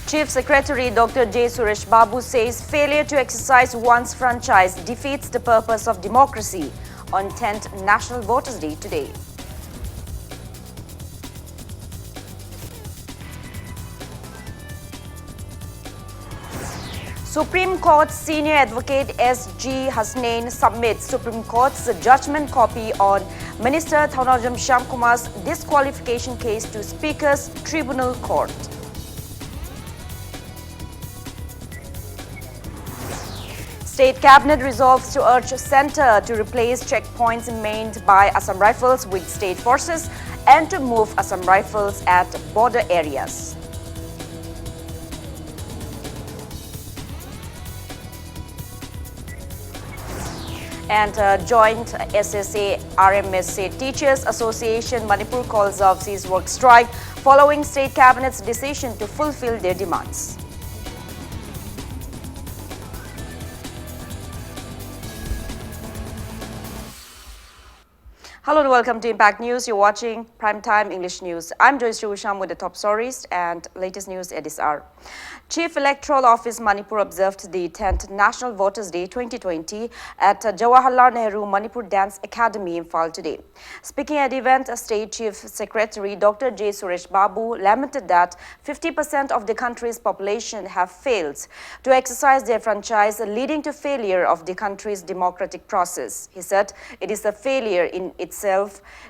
Chief Secretary Dr. J. Suresh Babu says failure to exercise one's franchise defeats the purpose of democracy on 10th National Voters' Day today. Supreme Court Senior Advocate S.G. Hasnain submits Supreme Court's judgment copy on Minister Thaunojam Shyamkumar's disqualification case to Speaker's Tribunal Court. State Cabinet resolves to urge Centre to replace checkpoints made by Assam Rifles with state forces and to move Assam Rifles at border areas. And joint SSA RMSA Teachers Association Manipur calls off cease work strike following State Cabinet's decision to fulfill their demands. Hello and welcome to Impact News. You're watching Primetime English News. I'm Joyce Rusham with the top stories and latest news at this hour. Chief Electoral Office Manipur observed the 10th National Voters' Day 2020 at Jawaharlal Nehru Manipur Dance Academy in Imphal today. Speaking at the event, State Chief Secretary Dr. J. Suresh Babu lamented that 50% of the country's population have failed to exercise their franchise, leading to failure of the country's democratic process. He said it is a failure in itself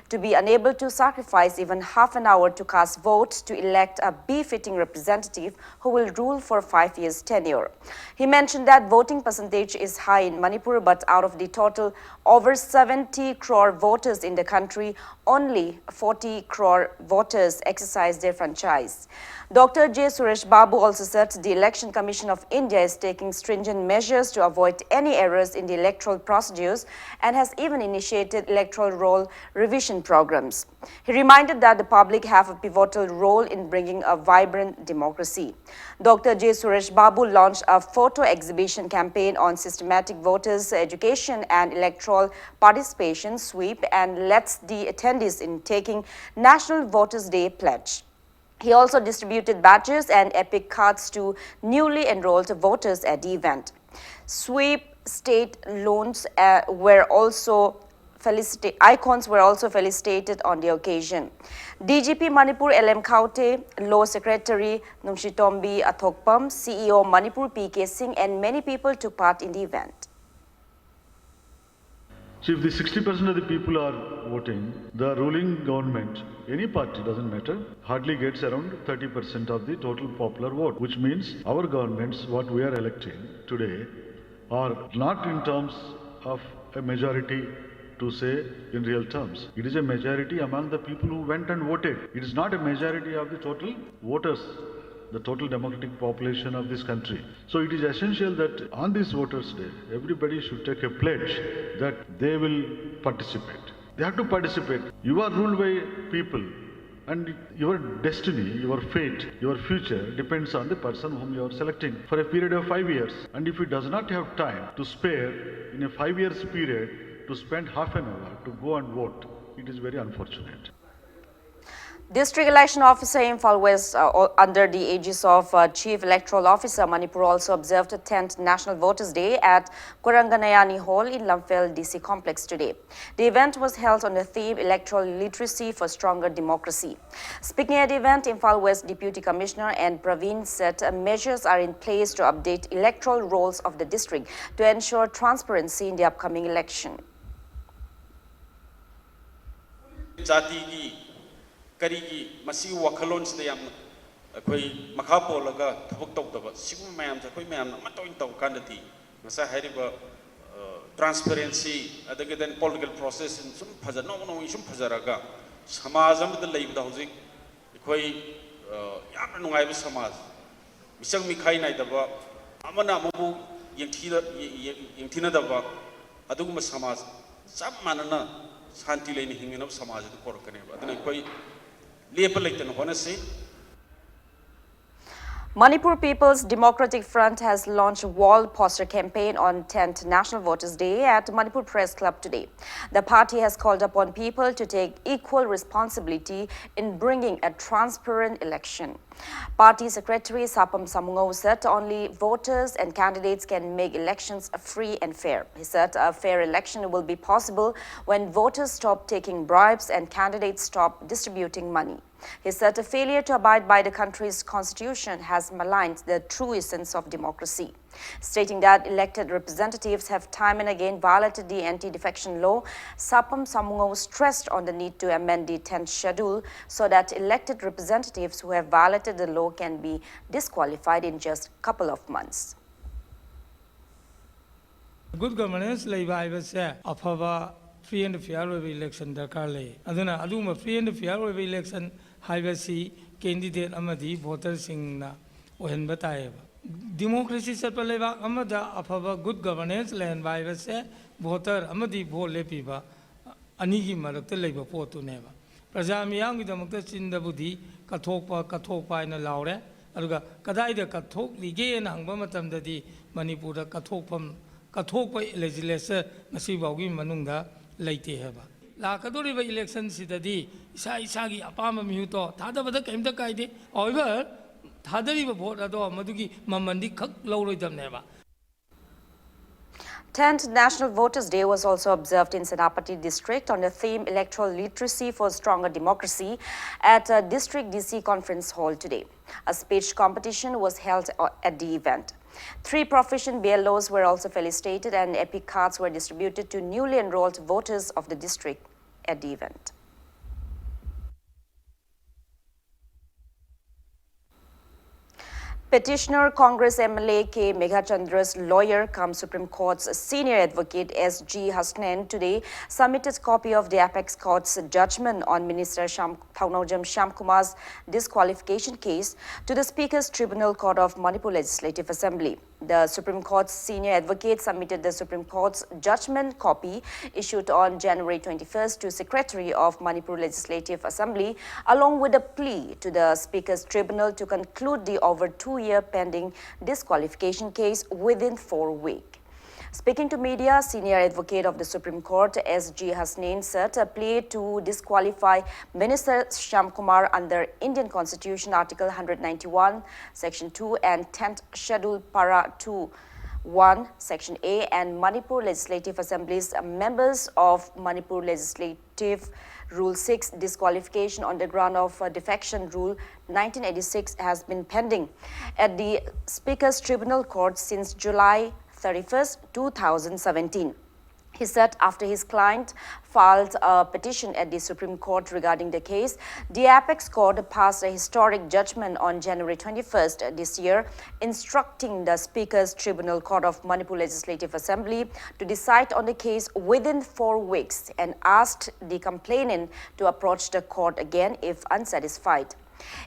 to be unable to sacrifice even half an hour to cast votes to elect a befitting representative who will rule for 5 years tenure. He mentioned that voting percentage is high in Manipur, but out of the total over 70 crore voters in the country, only 40 crore voters exercise their franchise. Dr. J. Suresh Babu also said the Election Commission of India is taking stringent measures to avoid any errors in the electoral procedures and has even initiated electoral roll revision programs. He reminded that the public have a pivotal role in bringing a vibrant democracy. Dr. J. Suresh Babu launched a photo exhibition campaign on systematic voters' education and electoral participation sweep and lets the attendees in taking National Voters' Day pledge. He also distributed badges and epic cards to newly enrolled voters at the event. Sweep state loans icons were also felicitated on the occasion. DGP Manipur LM Khaute, Law Secretary Nungshitombi Athokpam, CEO Manipur PK Singh and many people took part in the event. So if the 60% of the people are voting, the ruling government, any party, doesn't matter, hardly gets around 30% of the total popular vote, which means our governments, what we are electing today, are not in terms of a majority to say in real terms. It is a majority among the people who went and voted. It is not a majority of the total voters, the total democratic population of this country. So it is essential that on this Voters' Day, everybody should take a pledge that they will participate. They have to participate. You are ruled by people, and your destiny, your fate, your future depends on the person whom you are selecting for a period of 5 years. And if he does not have time to spare in a 5 years period to spend half an hour to go and vote, it is very unfortunate. District Election Officer Imphal West, under the aegis of Chief Electoral Officer Manipur, also observed the 10th National Voters' Day at Kuranganayani Hall in Lamphel DC Complex today. The event was held on the theme Electoral Literacy for Stronger Democracy. Speaking at the event, Imphal West Deputy Commissioner and Praveen said measures are in place to update electoral rolls of the district to ensure transparency in the upcoming election. Karigi masi wakalon sedayam koi makapo laga thapuk tok daba sigu mayam thakoi mayam na matoin tok kandati masa hariba transparency adage then political process in sum phazar no sum phazaraga samajam da leibda hojik koi yam nungai ba samaj misang mikhai nai daba amana amu yengthina daba aduguma samaj sab manana shanti leini hingena samaj du korkane ba adana koi Manipur People's Democratic Front has launched a wall poster campaign on 10th National Voters' Day at Manipur Press Club today. The party has called upon people to take equal responsibility in bringing a transparent election. Party Secretary Sapam Samungao said only voters and candidates can make elections free and fair. He said a fair election will be possible when voters stop taking bribes and candidates stop distributing money. He said a failure to abide by the country's constitution has maligned the true essence of democracy. Stating that elected representatives have time and again violated the anti-defection law, Sapam Samungao stressed on the need to amend the 10th schedule so that elected representatives who have violated the law can be disqualified in just a couple of months. Good governance afava free and fair election darkar aduna aduma free and fair election haibasi candidate amadi voter singna ohenba taeba democracy satpa leba amada afava good governance land haibase voter amadi vote lepiba anigi marakta leba potu neba praja miyam gi damakta chindabudi kathokpa ina laure aduga kadaida kathok lige na hangba matamdadi manipura kathokpa legislature ngasi bawgi manungda laite heba lakadoriba election sidadi isa gi apama mihuto thadabada kaimta kaide however thadariba vote ado madugi mamandi khak lawroidamneba. 10th National Voters' Day was also observed in Senapati district on the theme Electoral Literacy for Stronger Democracy at a District DC Conference Hall today. A speech competition was held at the event. 3 proficient BLOs were also felicitated and epic cards were distributed to newly enrolled voters of the district at the event. Petitioner Congress MLA K. Meghachandra's lawyer cum Supreme Court's senior advocate S.G. Hasnain today submitted copy of the Apex Court's judgment on Minister Thaunawjam Shyamkumar's disqualification case to the Speaker's Tribunal Court of Manipur Legislative Assembly. The Supreme Court's senior advocate submitted the Supreme Court's judgment copy issued on January 21st to Secretary of Manipur Legislative Assembly along with a plea to the Speaker's Tribunal to conclude the over 2-year pending disqualification case within 4 weeks. Speaking to media, senior advocate of the Supreme Court, S.G. Hasnain, said a plea to disqualify Minister Shyamkumar under Indian Constitution Article 191, Section 2 and 10th Schedule Para 2, 1, Section A and Manipur Legislative Assembly's members of Manipur Legislative Rule 6 disqualification on the ground of defection Rule 1986 has been pending at the Speaker's Tribunal Court since July 31st, 2017. He said after his client filed a petition at the Supreme Court regarding the case, the Apex Court passed a historic judgment on January 21st this year, instructing the Speaker's Tribunal Court of Manipur Legislative Assembly to decide on the case within 4 weeks and asked the complainant to approach the court again if unsatisfied.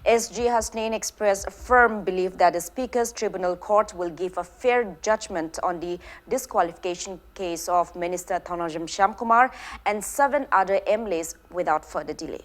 S.G. Hasnain expressed firm belief that the Speaker's Tribunal Court will give a fair judgment on the disqualification case of Minister Thaunawjam Shyamkumar and 7 other MLAs without further delay.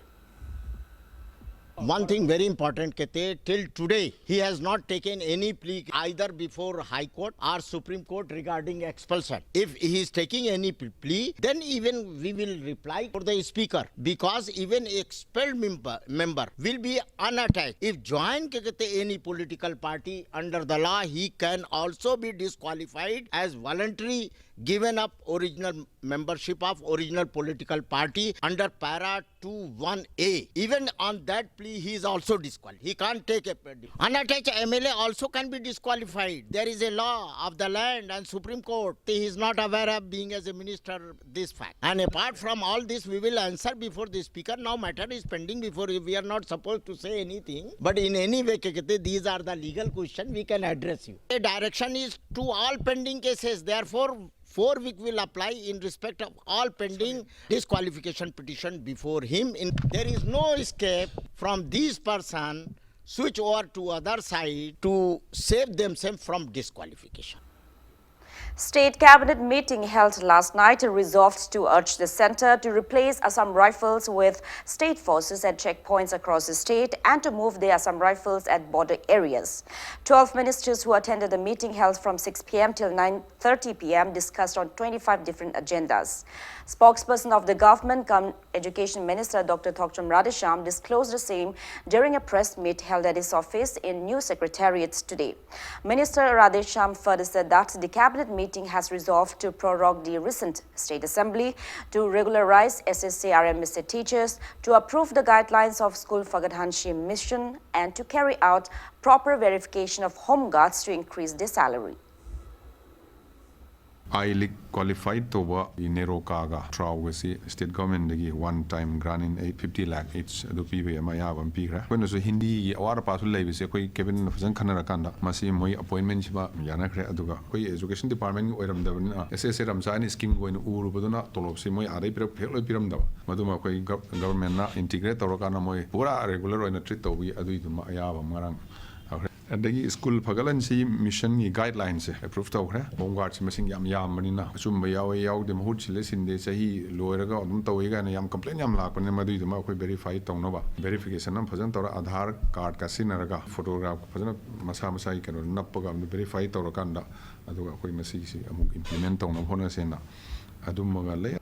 One thing very important, Kete, till today, he has not taken any plea either before High Court or Supreme Court regarding expulsion. If he is taking any plea, then even we will reply for the Speaker, because even expelled member will be unattached. If join any political party under the law, he can also be disqualified as voluntary given up original membership of original political party under para 2(1)(a). Even on that plea, he is also disqualified. He can't take a unattached MLA also can be disqualified. There is a law of the land and Supreme Court. He is not aware of being as a minister this fact. And apart from all this, we will answer before the Speaker. Now matter is pending before we are not supposed to say anything. But in any way, these are the legal questions we can address you. The direction is to all pending cases. Therefore, 4 weeks will apply in respect of all pending disqualification petition before him. There is no escape from this person switch over to other side to save themselves from disqualification. State Cabinet meeting held last night resolved to urge the centre to replace Assam Rifles with state forces at checkpoints across the state and to move the Assam Rifles at border areas. 12 ministers who attended the meeting held from 6 p.m. till 9:30 p.m. discussed on 25 different agendas. Spokesperson of the government, Education Minister Dr. Thokcham Radhesham disclosed the same during a press meet held at his office in New Secretariat today. Minister Radhesham further said that the cabinet meeting has resolved to prorogue the recent State Assembly, to regularize SSA RMSA teachers, to approve the guidelines of School Fagadhanshi mission, and to carry out proper verification of home guards to increase their salary. I qualified to work in Nerokaga trial state government degi one time grant in 850 lakh each do PV Maya one Pigra. When was Hindi award pass label say Kevin Fazan Kanarakanda, Masi Moi appointment Shiba Yanakre Aduga, Education Department or SSA Ramsani scheme going Urubaduna, Tolosi Moi Are Piramda, Maduma government integrate Torokana Moi, Pura regular in a trito we adu Mayava Marang. The school Pagalansi mission guidelines approved of her. Bongards missing Yamanina, Sumba Yaw, the Huchilis in the Sahi, Loeraga, Toega, and Yam complain Yam Lak, and Madu, the Mako verified Tonova. Verification of Pazantor Adhar card Casinaraga, photograph, Masamasai, and Napogam, the verified Torokanda, Aduka Masisi, implement on Honasena, Adumogale.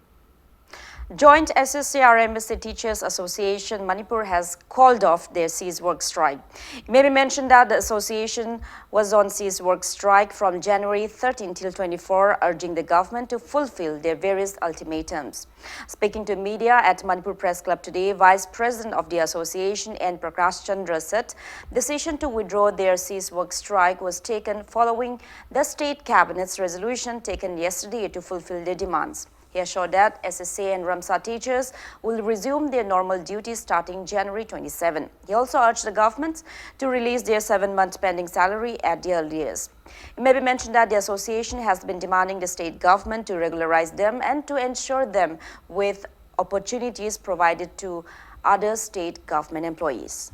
Joint SSA RMSA Teachers Association Manipur has called off their cease work strike. It may be mentioned that the association was on cease work strike from January 13 till 24, urging the government to fulfill their various ultimatums. Speaking to media at Manipur Press Club today, Vice President of the association N. Prakash Chandra said decision to withdraw their cease work strike was taken following the state cabinet's resolution taken yesterday to fulfill their demands. He assured that SSA and Ramsa teachers will resume their normal duties starting January 27. He also urged the government to release their 7-month pending salary at the earliest. It may be mentioned that the association has been demanding the state government to regularize them and to ensure them with opportunities provided to other state government employees.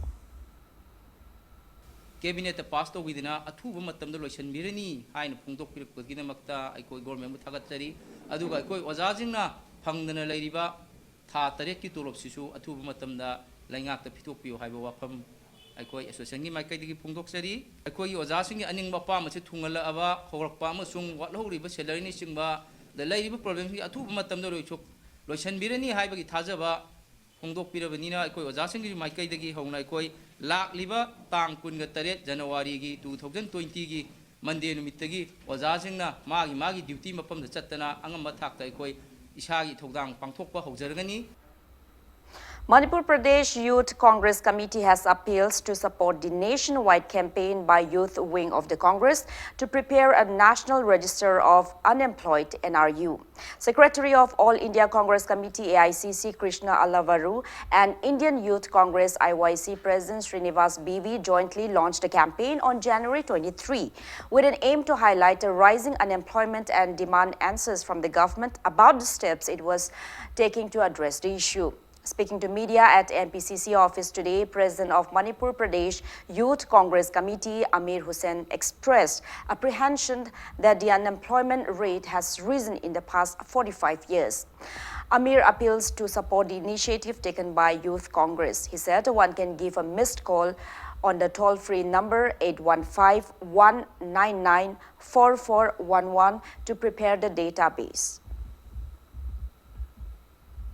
Cabinet passed within a 2 lotion Mirani, Hine Punto Pinamakta, I call government Tagatari, Aduga Koi Wazazina, Pangana Ladiba, Ta Tareki Tulop Sisu, a 2 Matamda, Langak the Pitopio, Hibawapam, I call associating my Kadi Pundoxari, I call you Wazazing and Ingba Tungala Ava, Horapama Sung, what low river Selani Simba, the lady problem here, 2 Matamda Lotion Mirani, Hibaki Tazava. Hongdok Piravanina, I was asking you my Kaidagi Hong Koi, Lak Liva, Tang Kungatare, January 2020, Monday Mitagi, was asking Magi duty upon the Chatana, Angamatak, Koi, Ishagi Togdang, Pangtopa, Hozergani. Manipur Pradesh Youth Congress Committee has appeals to support the nationwide campaign by Youth Wing of the Congress to prepare a National Register of Unemployed NRU. Secretary of All India Congress Committee AICC Krishna Allavaru and Indian Youth Congress IYC President Srinivas BV jointly launched a campaign on January 23 with an aim to highlight a rising unemployment and demand answers from the government about the steps it was taking to address the issue. Speaking to media at MPCC office today, President of Manipur Pradesh Youth Congress Committee Amir Hussain expressed apprehension that the unemployment rate has risen in the past 45 years. Amir appeals to support the initiative taken by Youth Congress. He said one can give a missed call on the toll-free number 815-199-4411 to prepare the database.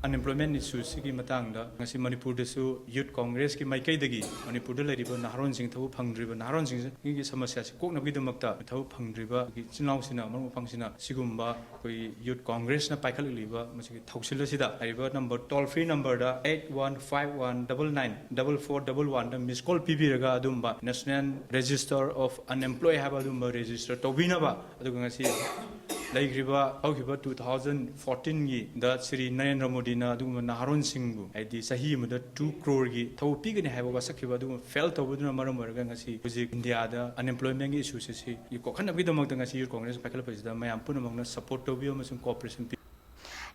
Unemployment issues ki matangda ngasi Manipur desu Youth Congress ki maikai dagi Manipur da leriba naharon sing thabu phangdriba naharon sing ki samasya si kokna gi damakta thabu phangdriba ki chinau sina maru phangsina sigumba koi Youth Congress na paikal liba masi thausil sida aiba number toll free number da 8151994411 da miss call pb raga adumba National Register of Unemployed haba adumba register tobina ba aduga ngasi Laigriba, Aukiba 2014 gi, that Sri Narendra Modi na duma Naharon Singhu, at the Sahim the 2 crore gi, Tau Pig and Hava Sakiba felt over the Maramurgangasi, Uzik India, the unemployment issues. You can't be the Motangasi Congress, Pakala, Mayam Punamanga support Tobium and cooperation.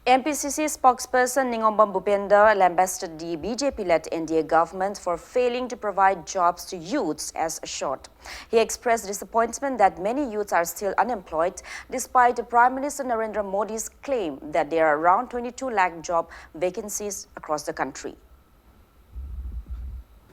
MPCC spokesperson Ningombam Bhupender lambasted the BJP-led NDA government for failing to provide jobs to youths as assured. He expressed disappointment that many youths are still unemployed despite Prime Minister Narendra Modi's claim that there are around 22 lakh job vacancies across the country.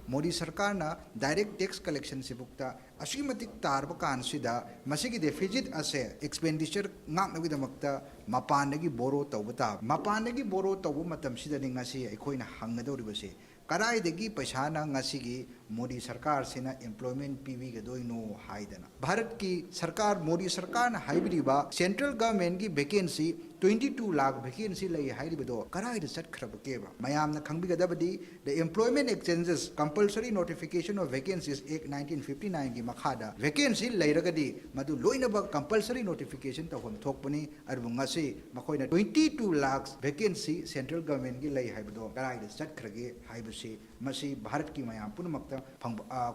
Modi Sarkar na direct tax collection si bukta asimatik tarba kan sida masigi deficit ase expenditure ngak na gidamakta mapanagi boro tawbata mapanagi boro tawbu matam sida ni ngasi aikoina hangadoribase karai paisa na ngasigi Modi Sarkar sina employment PV gadoino haidana Bharat ki Sarkar Modi Sarkar na haibiriba central government ki vacancy 22 lakh vacancy lay haibado karai sat khrabakeba mayam na khangbigadabadi the employment exchanges compulsory notification of vacancies act 1959 ki makhada vacancy lairagadi madu loinaba compulsory notification tawham thokpani arbungasi makoina 22 lakhs vacancy central government ki lay haibado karai sat khrage haibasi masi Bharat ki mayam punamakta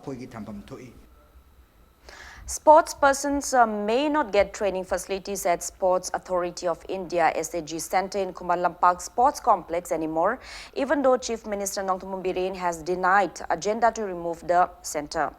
koigi thambam thoi. Sports persons may not get training facilities at Sports Authority of India SAG Centre in Kumalampak Sports Complex anymore, even though Chief Minister Nongthammong Biren has denied agenda to remove the centre.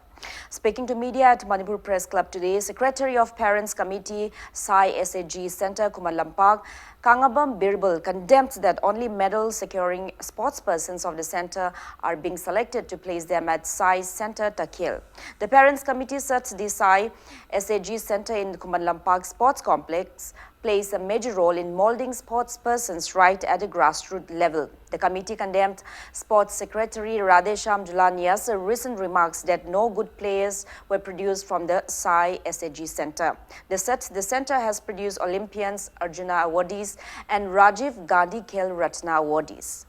Speaking to media at Manipur Press Club today, Secretary of Parents Committee Sai SAG Centre Kumalampak Kangabam Birbal condemned that only medal securing sports persons of the centre are being selected to place them at Sai Centre Takil. The Parents Committee said the Sai SAG Centre in Kumalampak Sports Complex plays a major role in molding sports persons right at the grassroots level. The committee condemned Sports Secretary Radhesham Julania's recent remarks that no good players were produced from the Sai SAG Centre. They said the centre has produced Olympians, Arjuna awardees and Rajiv Gandhi Khel Ratna awardees.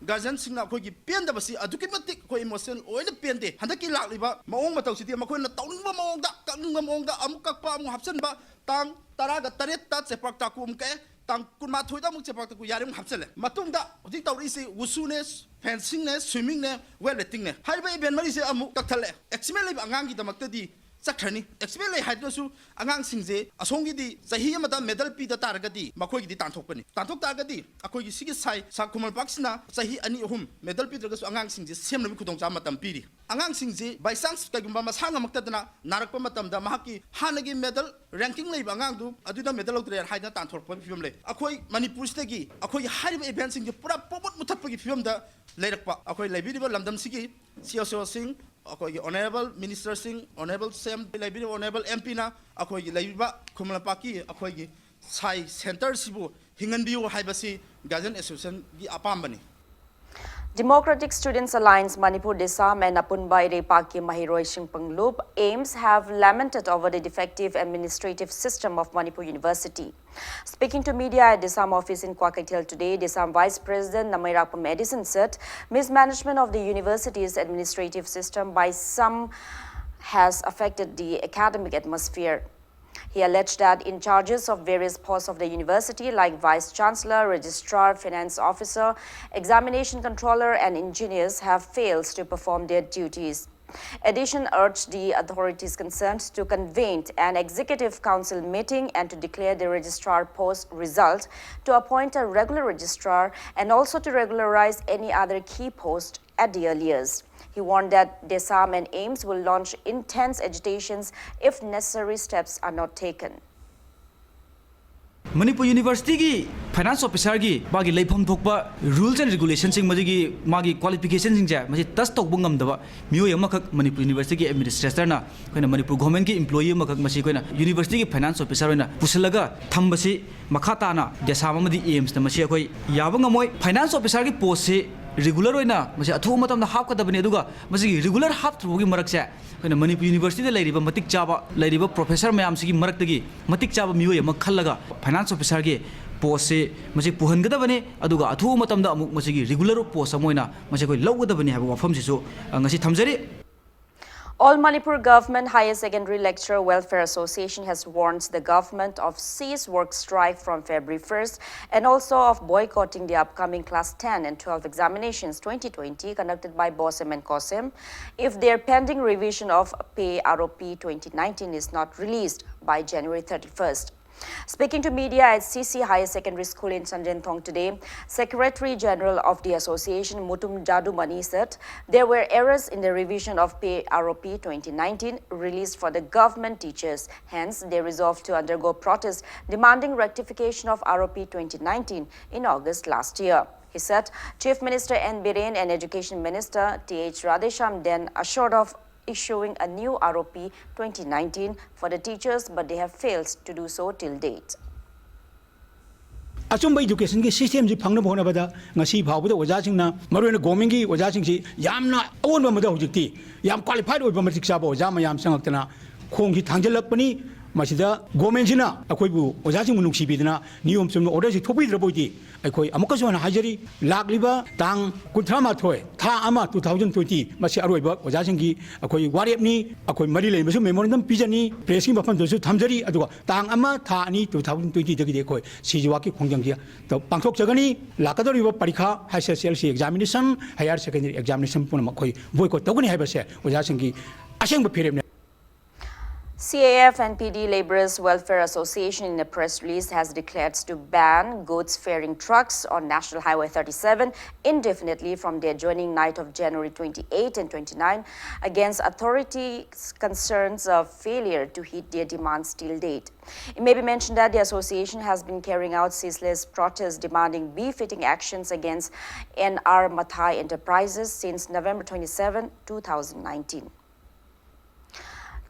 Gajan singna koi ki penda basi adukimatik koi emotion oina pende handaki lakliba maong matau siti makoi na taunba maong da kanunga maong da amukak pa amuk hapsan ba tang taraga taret ta sepak takum ke tang kunma thoida muk sepak taku yarim hapsale matung da hojik tawri si wusu ne fencing ne swimming ne weightlifting ne haiba event mari se amuk kakthale eximel angang gi damakta di Sakrani, explain like Hydrosu, Angang Singze, a songi di Zahia medal Pita Targadi, Makogi di Tantopani, Tantok Targadi, a Kogi Sigi Sai, Sakumal Baxina, Sahi Ani Hum, medal Peter Angang Singze, same Kudong Zamatam Piri. Angang Singze, by Sans Kagumbamas Hanga Maktana, Narakamatam, the Mahaki, Hanagi medal, ranking lay Bangandu, Aduna medal of their Haida Tantor Pumle, a Koi Manipur Stegi, a Koi High advancing the Pura Popot Mutapaki film the later, a Koi Labidi Lamdam Sigi, Siosio Singh. Akoy Honorable Minister Singh, Honorable Sam, Honorable MP na, akoy Laiba, Kumalapaki, akoy Sai Center Sibu, Hinganbiu Haibasi, Gajan Association, the Apambani. Democratic Students Alliance Manipur Desam and Apunbai Repaki Mahiroi Shingpanglup AIMS have lamented over the defective administrative system of Manipur University. Speaking to media at Desam office in Kwakatel today, Desam Vice President Namairapam Edison said mismanagement of the university's administrative system by some has affected the academic atmosphere. He alleged that in charges of various posts of the university like Vice Chancellor, Registrar, Finance Officer, Examination Controller and engineers have failed to perform their duties. Edison urged the authorities concerned to convene an executive council meeting and to declare the registrar post result, to appoint a regular registrar and also to regularize any other key post at the earliest. He warned that Desam and AIMS will launch intense agitations if necessary steps are not taken. Manipur University ki finance officer ki bagi leifam thokpa rules and regulations sing magi magi qualifications sing ja magi tas tok bungam daba miyo yamakak Manipur University ki administrator na koina Manipur government ki employee makak masi koina university ki finance officer na pusalaga thambasi makhata na Desam amadi AIMS na masi koi yabang amoi finance officer ki post se regular oina masi athu matam na hap ka dabani aduga masi regular hap throgi marak se koina Manipur University de lairiba matik chaba lairiba professor mayam sigi marak tagi matik chaba miyo yamak khallaga finance officer ki post se masi puhangadabani aduga athu matam da amuk masi regular post amoina masi koi lawgadabani haba wafam sisu ngasi thamjari. All Manipur Government Higher Secondary Lecturer Welfare Association has warned the government of cease work strike from February 1st and also of boycotting the upcoming Class 10 and 12 examinations 2020 conducted by BOSEM and COSEM if their pending revision of Pay ROP 2019 is not released by January 31st. Speaking to media at CC Higher Secondary School in Sanjentong today, Secretary General of the Association Mutum Jadumani said there were errors in the revision of PROP 2019 released for the government teachers. Hence, they resolved to undergo protest demanding rectification of ROP 2019 in August last year. He said Chief Minister N. Biren and Education Minister T.H. Radhesham then assured of issuing a new ROP 2019 for the teachers, but they have failed to do so till date. Achumba education ki system ji phangna bhona bada ngasi phawbada oja singna maruena government gi oja sing si yamna awonba mada hojikti yam qualified oiba matik saba oja mayam sangaktana khong gi thangjalakpani masida government jina akoibu oja sing munuk sibidna niyom chumna order si thopidra boiti akoi amakasu hana hajari lagliba tang kunthama thoi tha ama 2020 masi aroiba oja sing gi akoi warepni akoi mari lei masu memorandum pijani pressing bafan dosu thamjari aduga tang ama tha ani 2020 dagi de koi sijiwa ki khongjang ji to pangthok jagani lakadoriba parikha HSLC examination higher secondary examination puna koi boycott togani haibase oja sing gi asengba phiremne. CAF and PD Labourers Welfare Association in a press release has declared to ban goods ferrying trucks on National Highway 37 indefinitely from the adjoining night of January 28 and 29 against authorities' concerns of failure to hit their demands till date. It may be mentioned that the association has been carrying out ceaseless protests demanding befitting actions against NR Mathai Enterprises since November 27, 2019.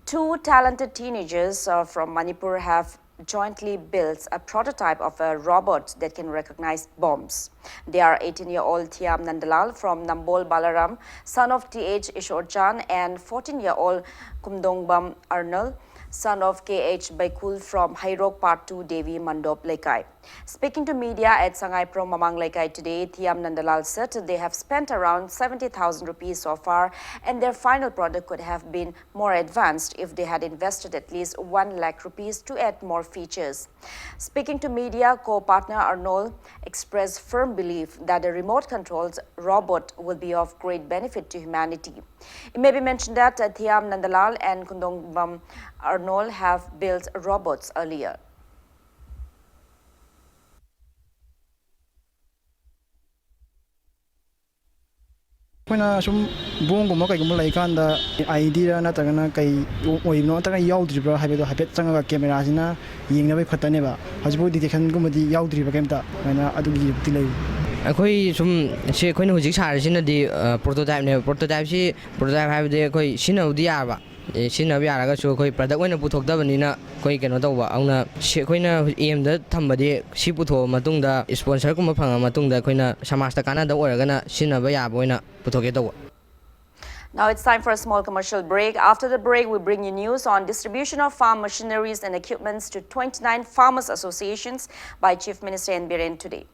Two talented teenagers from Manipur have jointly built a prototype of a robot that can recognize bombs. They are 18-year-old Thiam Nandalal from Nambol Balaram, son of T.H. Ishorchan, and 14-year-old Kumdongbam Arnal, son of K.H. Baikul from Hairok Part 2 Devi Mandop Lekai. Speaking to media at Sangai Pro Mamang Lekai today, Thiam Nandalal said they have spent around 70,000 rupees so far, and their final product could have been more advanced if they had invested at least 1 lakh rupees to add more features. Speaking to media, co-partner Arnol expressed firm belief that the remote-controlled robot will be of great benefit to humanity. It may be mentioned that Thiam Nandalal and Kundongbam Arnol have built robots earlier. When some bongo Makagumo like on the idea, not a kai or not a yaudriver, have a habit sanga cameras in a ying away Pataneva. Has both the can go with the yaudriver camta and I do give delay. Akoi sum she koin hojik sarjina di prototype ne prototype si prototype have de koi sino dia ba sino ya ga so koi product oina puthok da bani na koi keno taw ba auna she koina aim da thambadi si putho matung da sponsor kuma phanga matung da koina samaj ta kana da oraga na sino ba ya boina puthoke taw. Now it's time for a small commercial break. After the break, we bring you news on distribution of farm machineries and equipments to 29 farmers associations by Chief Minister N. Biren today.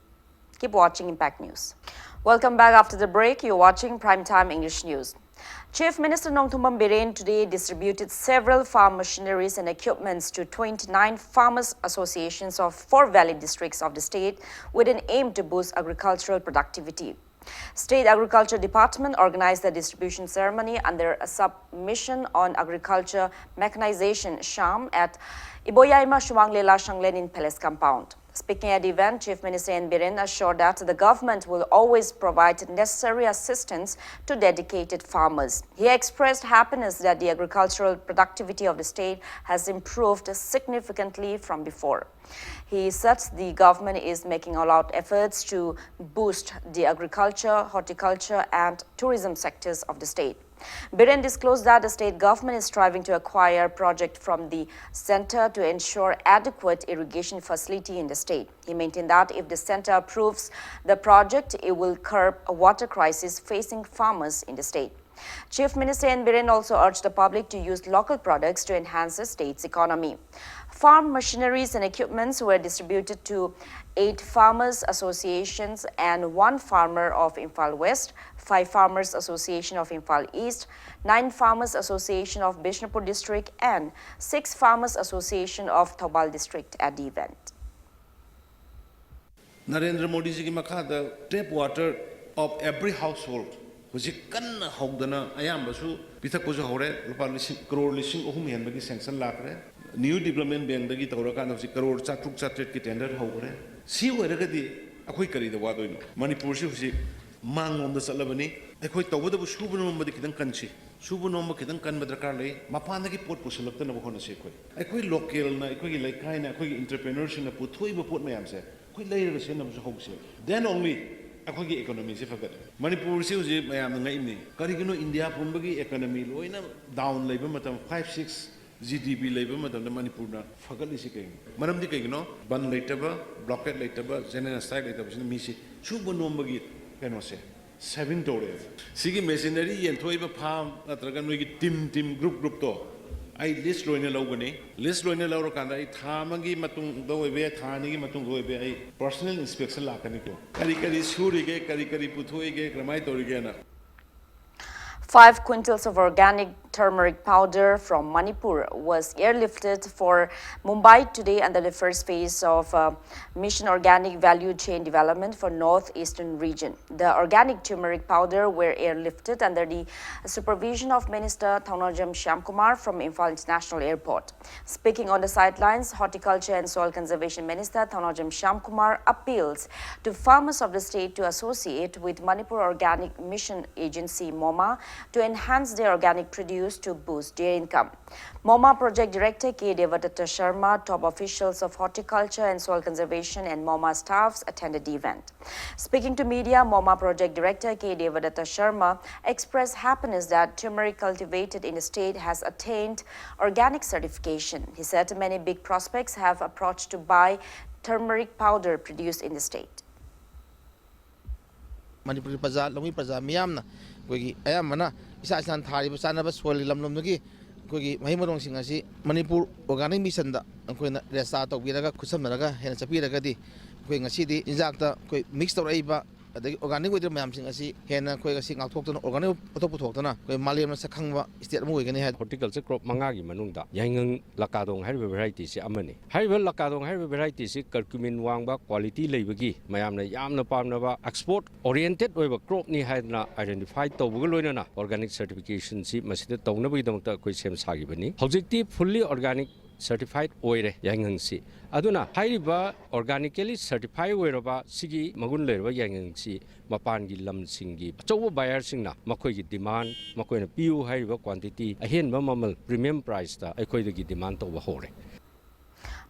Keep watching Impact News. Welcome back after the break. You're watching Primetime English News. Chief Minister Nongthumbam Biren today distributed several farm machineries and equipments to 29 farmers associations of 4 valley districts of the state with an aim to boost agricultural productivity. State Agriculture Department organized the distribution ceremony under a submission on agriculture mechanization SHAM at Iboyaima Shumanglela Shanglen in Palace Compound. Speaking at the event, Chief Minister N. Biren assured that the government will always provide necessary assistance to dedicated farmers. He expressed happiness that the agricultural productivity of the state has improved significantly from before. He said the government is making all-out efforts to boost the agriculture, horticulture and tourism sectors of the state. Biren disclosed that the state government is striving to acquire a project from the center to ensure adequate irrigation facility in the state. He maintained that if the center approves the project, it will curb a water crisis facing farmers in the state. Chief Minister N. Biren also urged the public to use local products to enhance the state's economy. Farm machineries and equipments were distributed to 8 farmers associations and 1 farmer of Imphal West, 5 farmers association of Imphal East, 9 farmers association of Bishnupur district and 6 farmers association of Thobal district at the event. Narendra Modi ji ki makha the tap water of every household hujik kan hogdana ayam basu pithak ko hore lupa crore lising ohum hen bagi sanction lakre new development bank दगी तौरकान हौजिक करोड़ 4,700 की tender हौग्रे सी ओइरगदी अखोई करीदा वादोइनो मणिपुर से हौजिक मांगोम the चलबनी अखोई तौबदबु सुबु नोमबदि खिदंग कनसी सुबु नोम खिदंग कनब दरकार लई मपानदगी pot पुसलक्तनब होनसे अखोई लोकल ना अखोई लेकाय ना अखोई एंटरप्रेन्योर सिंग पुथोइब पोट मयामसे अखोई लेरग सेनबसु हौसे देन ओनली अखोई इकोनॉमी से फगत मणिपुर से हौजिक मयाम नंगाइमनी करिगनो इंडिया पुंबगी इकोनॉमी लोइना डाउन लेब मतम 5-6 GDP लेबर मतलब मणिपुर ना फगली से कहीं मरम दी कहीं नो बन लेटबा ब्लॉकेट लेटबा जेनरल स्ट्राइक लेटबा जिन मिसी शुभ नोंबगी कनो से 7 तोड़े सिगी मशीनरी येंथोई बा फार्म नत्रगा नोगी टीम ग्रुप तो आई लिस्ट लोइने लौगनी लिस्ट लोइने लौर कांदा आई थामगी मतुंग दोइबे थानिगी मतुंग दोइबे आई पर्सनल इंस्पेक्शन लाकनी को करी सूरिगे करी पुथोइगे क्रमाई तोरिगे ना 5 quintals of organic turmeric powder from Manipur was airlifted for Mumbai today under the first phase of Mission Organic Value Chain Development for Northeastern region. The organic turmeric powder were airlifted under the supervision of Minister Thaunojam Shyamkumar from Imphal International Airport. Speaking on the sidelines, Horticulture and Soil Conservation Minister Thaunojam Shyamkumar appeals to farmers of the state to associate with Manipur Organic Mission Agency MOMA to enhance their organic produce to boost their income. MOMA Project Director K. Devadatta Sharma, top officials of Horticulture and Soil Conservation and MOMA staffs attended the event. Speaking to media, MOMA Project Director K. Devadatta Sharma expressed happiness that turmeric cultivated in the state has attained organic certification. He said many big prospects have approached to buy turmeric powder produced in the state. Manipur Praja, Longi Praja, Miamna, Wigi, Ayamana, Isasan Tari, Sanaba, Swell, Lamlumgi, Kugi, Mahimorong Singasi, Manipur, Organic Mission, and Queen Resato, Viraga, Kusamaraga, and Sapiragadi, Queen City, Inzacta, mixed or Aba, the organic with the Mamsingasi, Hena, Quay sing out to organic Potopotona, Quay Maliam Sakanga, State Moving had horticulture crop Mangagi Manunda, Yangang Lakadong Harvey varieties, Amani. Harvey Lakadong Harvey varieties, Kurkumin Wanga, quality labagi, Mayamna Yamna Parnava, export oriented over crop ni hadna identified to Buguluna, organic certification, see Masita Tonabi Dota Quisem Sagibani, Hojiti fully organic certified oire yangang si aduna hairiba organically certified oiraba sigi magun lerba yangang si mapan gi lam singi chowo buyer singna makoi gi demand makoi na piu hairiba quantity ahen ba mamal premium price ta aikoi gi demand to ba hore.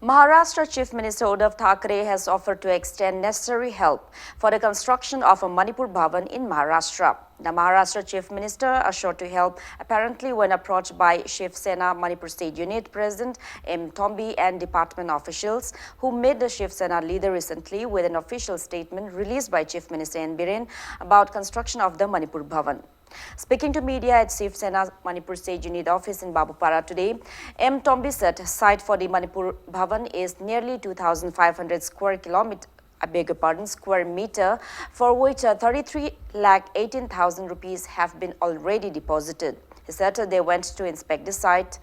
Maharashtra Chief Minister Uddhav Thackeray has offered to extend necessary help for the construction of a Manipur Bhavan in Maharashtra. The Maharashtra Chief Minister assured to help apparently when approached by Shiv Sena Manipur State Unit President M. Tombi and department officials who met the Shiv Sena leader recently with an official statement released by Chief Minister N. Biren about construction of the Manipur Bhavan. Speaking to media at Shiv Sena Manipur State Unit office in Babupara today, M. Tombi said site for the Manipur Bhavan is nearly 2,500 square meter, for which 33,18,000 rupees have been already deposited. He said they went to inspect the site.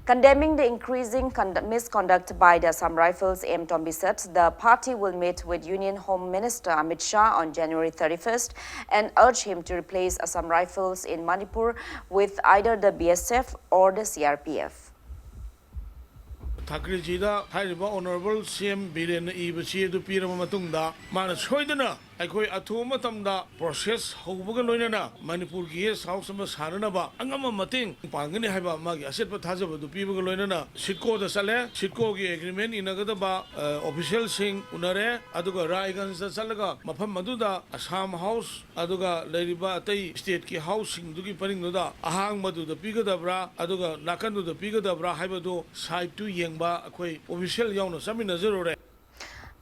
Condemning the increasing misconduct by the Assam Rifles, M. Tombi said the party will meet with Union Home Minister Amit Shah on January 31st and urge him to replace Assam Rifles in Manipur with either the BSF or the CRPF. Thackeray Jida, Honorable CM Biren Ibachi to Pirama Matunda, Mana Soidana, Akoi Atuma Tamda, process Hoboganona, Manipur Gears, House of Saranaba, Angama Mating, Pangani Haba Magi, Aset Pataza, the people Galona, Sitko the Sale, Sitko agreement in Agadaba, official sing Unare, Aduga Raigans the Salaga, Mapam Maduda, Assam House, Aduga Ladiba State Ki Housing, Duki Paringoda, Ahang Madu, the Pigadabra, Aduga Nakandu, the Pigadabra, Habado, side 2 Yang.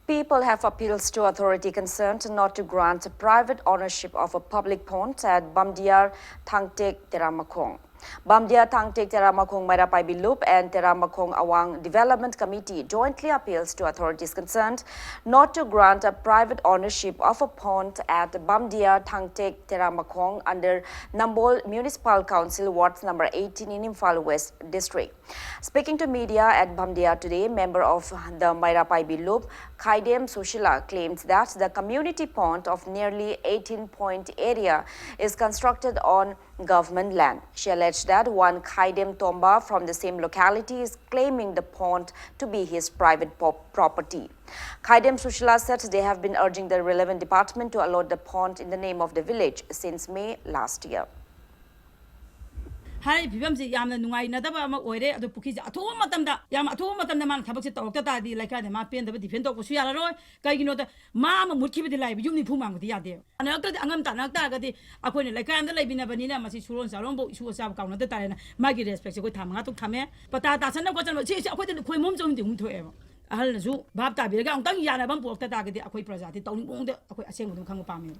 People have appeals to authority concerned not to grant private ownership of a public pond at Bamdiar Thangtek Teramakong. Bamdia Thangtek Teramakong Mairapai Bilup and Teramakong Awang Development Committee jointly appeals to authorities concerned not to grant a private ownership of a pond at Bamdia Thangtek Teramakong under Nambol Municipal Council Ward number 18 in Imphal West District. Speaking to media at Bamdia today, member of the Mairapai Bilup, Khaidem Sushila claimed that the community pond of nearly 18-point area is constructed on government land. She alleged alleged that one Khaidem Tomba from the same locality is claiming the pond to be his private property. Khaidem Sushila said they have been urging the relevant department to allot the pond in the name of the village since May last year. Hai bibam se yamna nungai na daba ma oire adu pukhi ja athu matamda yam athu matamda man thabak se tawta ta di like ma pen da defend ko su yala roi kai gino da ma mutki bi lai yum ni phu mang di yade ana ta angam ta nak ta ga di akoi ne like am da lai bina bani na ma si suron salon bo su sa ka na ta ta na ma gi respect se ko tham nga tuk thame pata ta san ko chan si akoi de khoi mom jom di hum thoe ahal na su bab ta bi ga ang tang yana bam pok ta ta ga di akoi prajati tawni ong de akoi aseng dum khang pa me.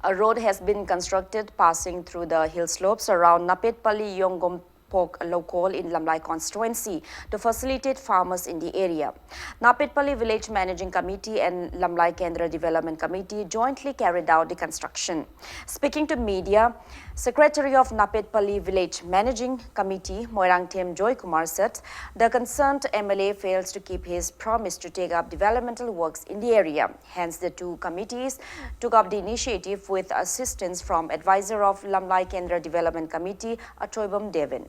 A road has been constructed passing through the hill slopes around Napetpalli Yongom Pok local in Lamlai constituency to facilitate farmers in the area. Napetpalli Village Managing Committee and Lamlai Kendra Development Committee jointly carried out the construction. Speaking to media, Secretary of Napetpalli Village Managing Committee Moirang Them Joy Kumar said the concerned MLA fails to keep his promise to take up developmental works in the area. Hence, the two committees took up the initiative with assistance from advisor of Lamlai Kendra Development Committee, Atoibam Devin.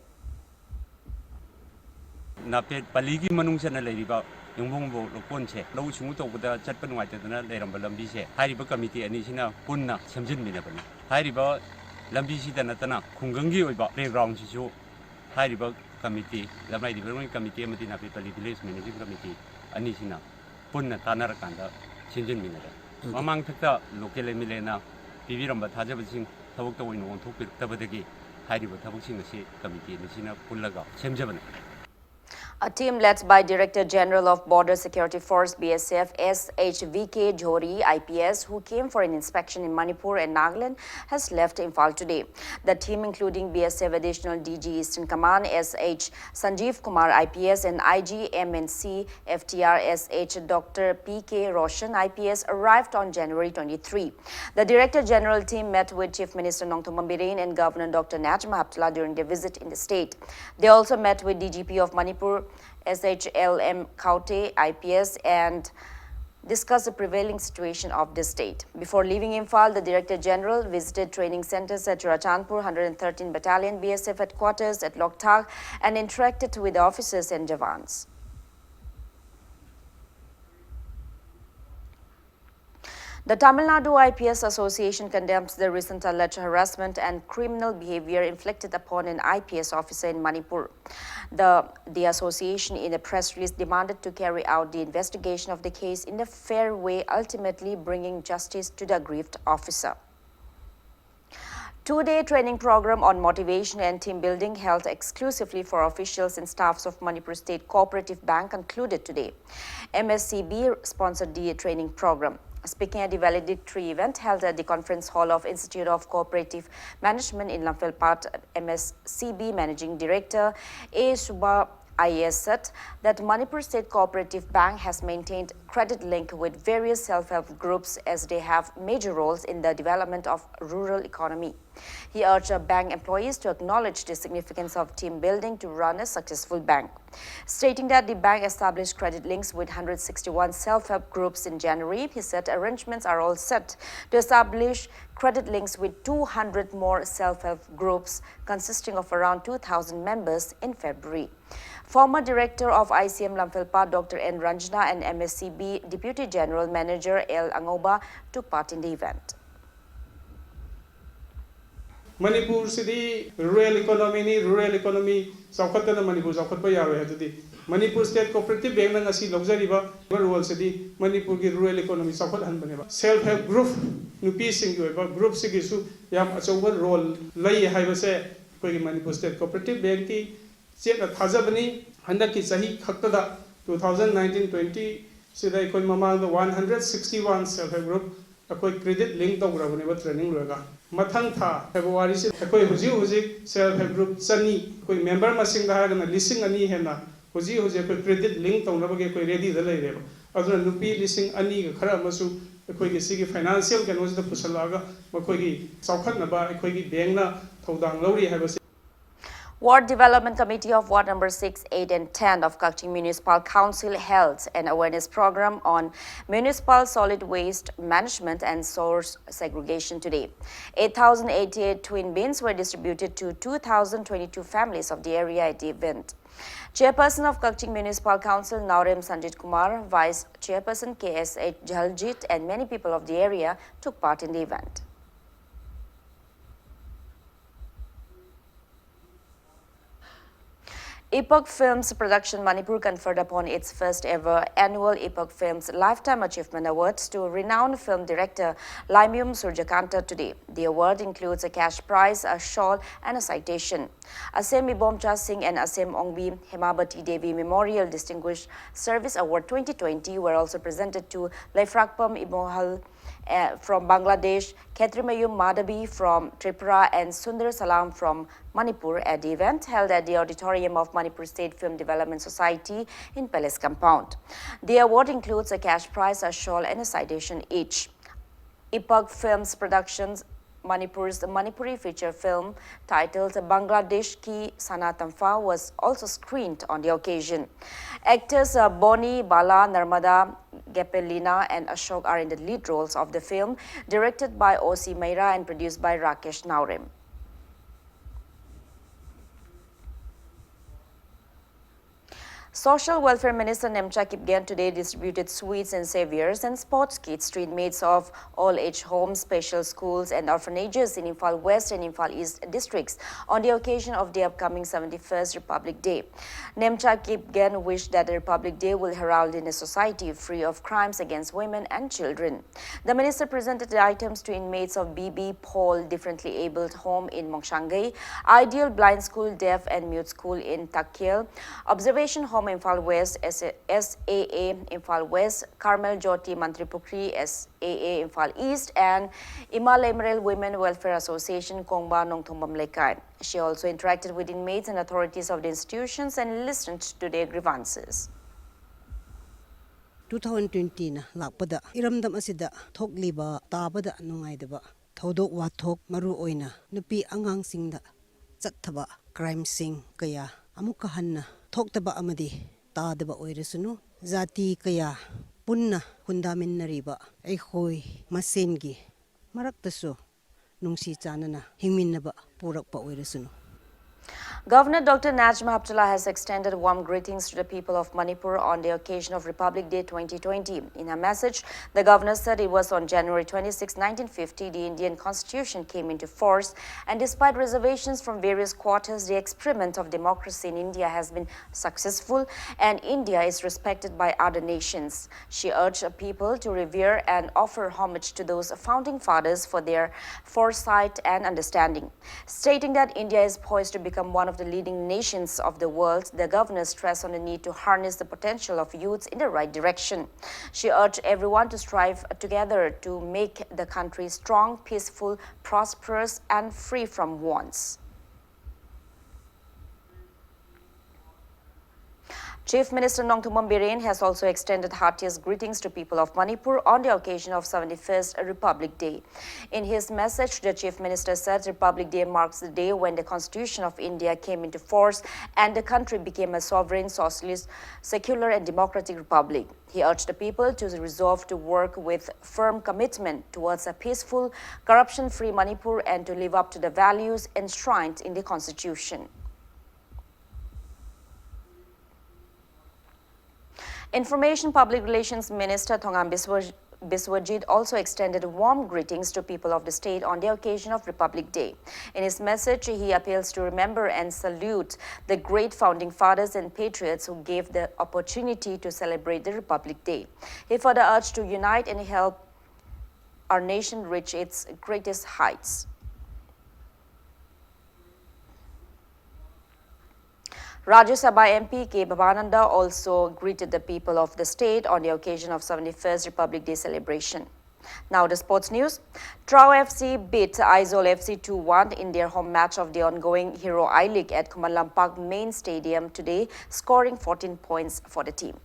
Napetpalli ki manung sana leiriba yongbong bo lokon che lau sungu to buda chatpa nuai tadana leiram lambi se hairiba committee ani sina punna semjin mina bani hairiba lambi si dana tana khunggangi oiba playground si su hairiba committee lamai development committee amati Napetpalli village managing committee ani sina punna tanar kanda semjin mina da mamang thakta local MLA na piviramba thajabasing thabuk to oin on thok tabadagi hairiba thabuk sing asi committee ni sina pullaga semjabana. A team led by Director General of Border Security Force BSF SHVK Jhori IPS, who came for an inspection in Manipur and Nagaland, has left Imphal today. The team, including BSF Additional DG Eastern Command SH Sanjeev Kumar IPS and IG MNC FTR SH Dr. PK Roshan IPS, arrived on January 23. The Director General team met with Chief Minister Nongthom Bireen and Governor Dr. Najma Heptullah during their visit in the state. They also met with DGP of Manipur SHLM Kaute IPS and discussed the prevailing situation of the state. Before leaving Imphal, the Director General visited training centers at Churachandpur 113 Battalion BSF headquarters at Loktak and interacted with the officers and jawans. The Tamil Nadu IPS Association condemns the recent alleged harassment and criminal behavior inflicted upon an IPS officer in Manipur. The association, in a press release, demanded to carry out the investigation of the case in a fair way, ultimately bringing justice to the aggrieved officer. Two-day training program on motivation and team building held exclusively for officials and staffs of Manipur State Cooperative Bank concluded today. MSCB sponsored the training program. Speaking at the valedictory event held at the conference hall of Institute of Cooperative Management in Lamphel, MSCB Managing Director A. Subha IAS said that Manipur State Cooperative Bank has maintained credit link with various self-help groups as they have major roles in the development of rural economy. He urged bank employees to acknowledge the significance of team building to run a successful bank. Stating that the bank established credit links with 161 self-help groups in January, he said arrangements are all set to establish credit links with 200 more self-help groups consisting of around 2,000 members in February. Former Director of ICM Lamphel, Dr. N. Ranjana and MSCB Deputy General Manager L. Angoba took part in the event. Manipur City rural economy Saukatana Manipur Saukatpa Yaro Manipur State Cooperative Bank na ngasi luxuriba rural city Manipur ki rural economy Saukat hanbaneba self help group nupi sing group sigi su yam achauba role lai haibase koi Manipur State Cooperative Bank ki chena thajabani handaki sahi khaktada 2019-20 sida koi mamang 161 self help group akoi credit link tawrabane training loga mathang tha February se akoi huji self help group chani koi member masing da hagana lising ani hena huji akoi credit link tawnabage koi ready da leireba aduna nupi lising ani ga khara masu akoi gi sigi financial kanosi da pusalaga makoi gi saukhatnaba akoi gi bank na thodang lori habase. Ward Development Committee of Ward number 6, 8 and 10 of Kaching Municipal Council held an awareness program on municipal solid waste management and source segregation today. 8,088 twin bins were distributed to 2,022 families of the area at the event. Chairperson of Kaching Municipal Council Naurem Sanjit Kumar, Vice Chairperson KSH Jaljit and many people of the area took part in the event. Epoch Films Production Manipur conferred upon its first ever annual Epoch Films Lifetime Achievement Awards to renowned film director Laimyum Surjakanta today. The award includes a cash prize, a shawl and a citation. Asem Ibomcha Singh and Asem Ongbi Hemabati Devi Memorial Distinguished Service Award 2020 were also presented to Leifrakpam Imohal from Bangladesh, Ketrimayum Madhabi from Tripura and Sundar Salam from Manipur at the event held at the auditorium of Manipur State Film Development Society in Palace Compound. The award includes a cash prize, a shawl and a citation each. Epoch Films Productions Manipur's Manipuri feature film titled Bangladesh Ki Sanatamfa was also screened on the occasion. Actors Boni, Bala, Narmada, Gepelina and Ashok are in the lead roles of the film, directed by O.C. Meira and produced by Rakesh Naurem. Social Welfare Minister Nemcha Kipgen today distributed sweets and saviors and sports kits to inmates of all-age homes, special schools and orphanages in Imphal West and Imphal East districts on the occasion of the upcoming 71st Republic Day. Nemcha Kipgen wished that the Republic Day will herald in a society free of crimes against women and children. The minister presented the items to inmates of BB Paul Differently Abled Home in Mongshangai, Ideal Blind School, Deaf and Mute School in Takyel, Observation Home Imphal West, SAA Imphal West, Carmel Jyoti Mantripukri, SAA Imphal East, and Imal Emerald Women Welfare Association, Kongba Nongthombam Lekai. She also interacted with inmates and authorities of the institutions and listened to their grievances. 2020 na lakpada iramdam asida thokliba tabada nungaidaba thodok wathok maru oina nupi angang singda chathaba crime sing kaya amuka hanna thokdaba amadi tadaba oiresunu zati kaya punna hundaminariba ekhoi masengi maraktaso nungsi chanana hingminnaba purakpa oiresunu. Governor Dr. Najma Abdullah has extended warm greetings to the people of Manipur on the occasion of Republic Day 2020. In her message, the governor said it was on January 26, 1950, the Indian Constitution came into force, and despite reservations from various quarters, the experiment of democracy in India has been successful, and India is respected by other nations. She urged people to revere and offer homage to those founding fathers for their foresight and understanding. Stating that India is poised to become one of the leading nations of the world, the governor stressed on the need to harness the potential of youths in the right direction. She urged everyone to strive together to make the country strong, peaceful, prosperous, and free from wants. Chief Minister Nongthombam Biren has also extended heartiest greetings to people of Manipur on the occasion of 71st Republic Day. In his message, the Chief Minister said Republic Day marks the day when the Constitution of India came into force and the country became a sovereign, socialist, secular and democratic republic. He urged the people to resolve to work with firm commitment towards a peaceful, corruption-free Manipur and to live up to the values enshrined in the Constitution. Information Public Relations Minister Thongam Biswajit also extended warm greetings to people of the state on the occasion of Republic Day. In his message, he appeals to remember and salute the great founding fathers and patriots who gave the opportunity to celebrate the Republic Day. He further urged to unite and help our nation reach its greatest heights. Rajya Sabha MP K. Bhavananda also greeted the people of the state on the occasion of 71st Republic Day celebration. Now the sports news. Trau FC beat Aizawl FC 2-1 in their home match of the ongoing Hero I-League at Kumalampak Main Stadium today, scoring 14 points for the team.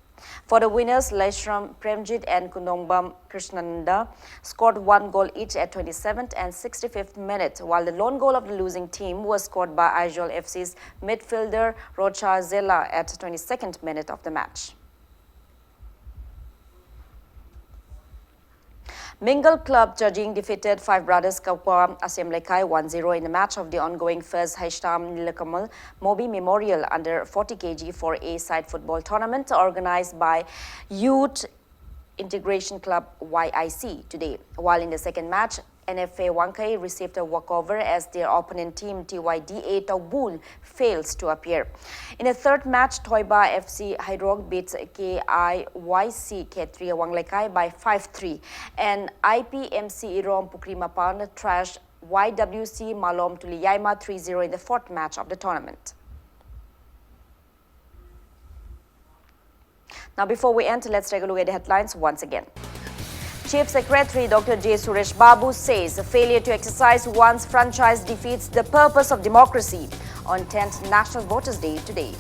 For the winners, Laishram Premjit and Kunongbam Krishnananda scored 1 goal each at 27th and 65th minute, while the lone goal of the losing team was scored by Aizawl FC's midfielder Rocha Zela at 22nd minute of the match. Mingle Club Judging defeated Five Brothers Kapwa Asem Lekai 1-0 in the match of the ongoing first Haishtam Nilakamal Mobi Memorial under 40 kg for a side football tournament organized by Youth Integration Club YIC today. While in the second match, NFA Wankai received a walkover as their opponent team TYDA Taubul fails to appear. In the third match, Toiba FC Hydrog beats KIYC Ketria Wanglekai by 5-3 and IPMC Irom Pukrimapan trashed YWC Malom Tuliyaima 3-0 in the fourth match of the tournament. Now before we end, let's take a look at the headlines once again. Chief Secretary Dr. J. Suresh Babu says the failure to exercise one's franchise defeats the purpose of democracy on 10th National Voters' Day today.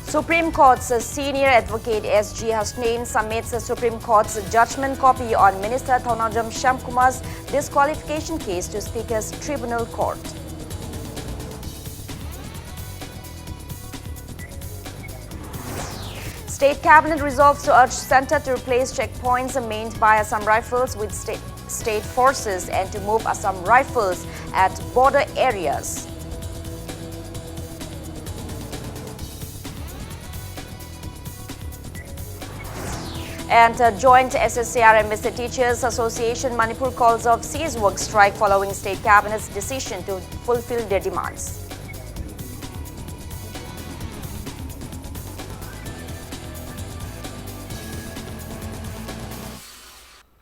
Supreme Court's senior advocate S.G. Hasnain submits the Supreme Court's judgment copy on Minister Thonajam Shamkumar's disqualification case to Speaker's Tribunal Court. State Cabinet resolves to urge Centre to replace checkpoints manned by Assam Rifles with state forces and to move Assam Rifles at border areas. And a joint SSCR and Mr. Teachers Association Manipur calls off cease work strike following State Cabinet's decision to fulfill their demands.